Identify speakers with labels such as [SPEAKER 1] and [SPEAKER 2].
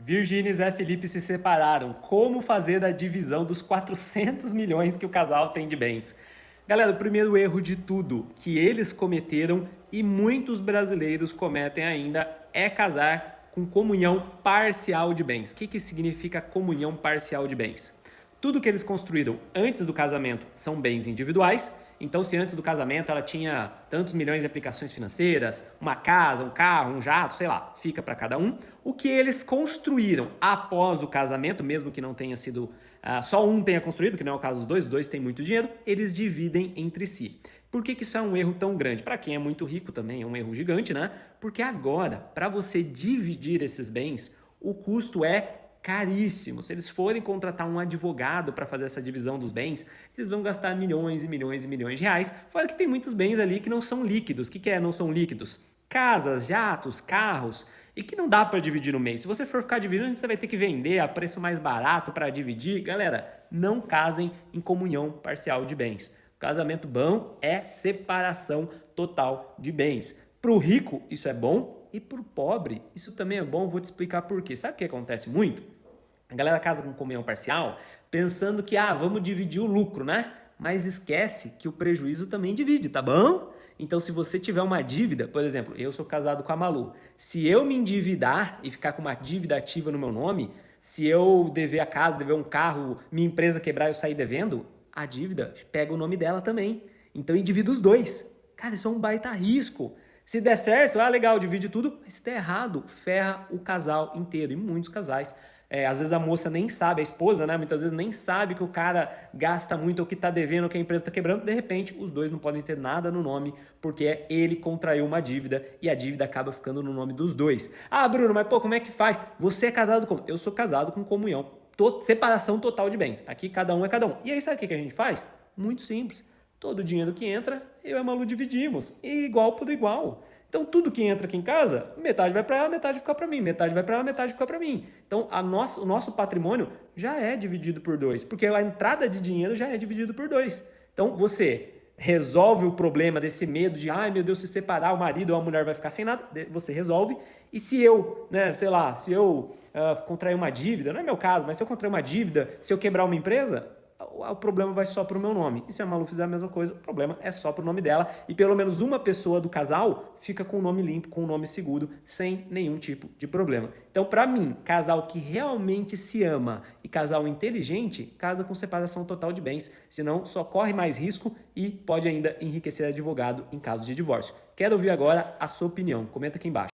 [SPEAKER 1] Virgínia e Zé Felipe se separaram. Como fazer a divisão dos 400 milhões que o casal tem de bens? Galera, o primeiro erro de tudo que eles cometeram e muitos brasileiros cometem ainda é casar com comunhão parcial de bens. O que significa comunhão parcial de bens? Tudo que eles construíram antes do casamento são bens individuais. Então, se antes do casamento ela tinha tantos milhões de aplicações financeiras, uma casa, um carro, um jato, sei lá, fica para cada um. O que eles construíram após o casamento, mesmo que não tenha sido só um tenha construído, que não é o caso dos dois, os dois têm muito dinheiro, eles dividem entre si. Por que isso é um erro tão grande? Para quem é muito rico também é um erro gigante, né? Porque agora, para você dividir esses bens, o custo é caríssimo. Se eles forem contratar um advogado para fazer essa divisão dos bens, eles vão gastar milhões e milhões e milhões de reais. Fora que tem muitos bens ali que não são líquidos. O que é não são líquidos? Casas, jatos, carros, e que não dá para dividir no mês. Se você for ficar dividindo, você vai ter que vender a preço mais barato para dividir. Galera, não casem em comunhão parcial de bens. O casamento bom é separação total de bens. Para o rico, isso é bom, e para o pobre, isso também é bom. Vou te explicar por quê. Sabe o que acontece muito? A galera casa com comunhão parcial pensando que, vamos dividir o lucro, né? Mas esquece que o prejuízo também divide, tá bom? Então, se você tiver uma dívida, por exemplo, eu sou casado com a Malu. Se eu me endividar e ficar com uma dívida ativa no meu nome, se eu dever a casa, dever um carro, minha empresa quebrar e eu sair devendo, a dívida pega o nome dela também. Então, endivida os dois. Cara, isso é um baita risco. Se der certo, legal, divide tudo. Mas se der errado, ferra o casal inteiro. E muitos casais. Às vezes a moça nem sabe, a esposa, né? Muitas vezes nem sabe que o cara gasta muito ou que tá devendo ou que a empresa tá quebrando. De repente, os dois não podem ter nada no nome porque ele contraiu uma dívida e a dívida acaba ficando no nome dos dois. Bruno, mas como é que faz? Você é casado com... Eu sou casado com comunhão. Separação total de bens. Aqui cada um é cada um. E aí sabe o que a gente faz? Muito simples. Todo o dinheiro que entra, eu e a Malu dividimos. E igual por igual. Então, tudo que entra aqui em casa, metade vai para ela, metade fica para mim. Metade vai para ela, metade fica para mim. Então, o nosso patrimônio já é dividido por dois. Porque a entrada de dinheiro já é dividido por dois. Então, você resolve o problema desse medo de, meu Deus, se separar o marido ou a mulher vai ficar sem nada. Você resolve. E se eu, se eu contrair uma dívida, não é meu caso, mas se eu contrair uma dívida, se eu quebrar uma empresa, o problema vai só para o meu nome. E se a Malu fizer a mesma coisa, o problema é só para o nome dela. E pelo menos uma pessoa do casal fica com o nome limpo, com o nome seguro, sem nenhum tipo de problema. Então, para mim, casal que realmente se ama e casal inteligente, casa com separação total de bens. Senão, só corre mais risco e pode ainda enriquecer advogado em caso de divórcio. Quero ouvir agora a sua opinião. Comenta aqui embaixo.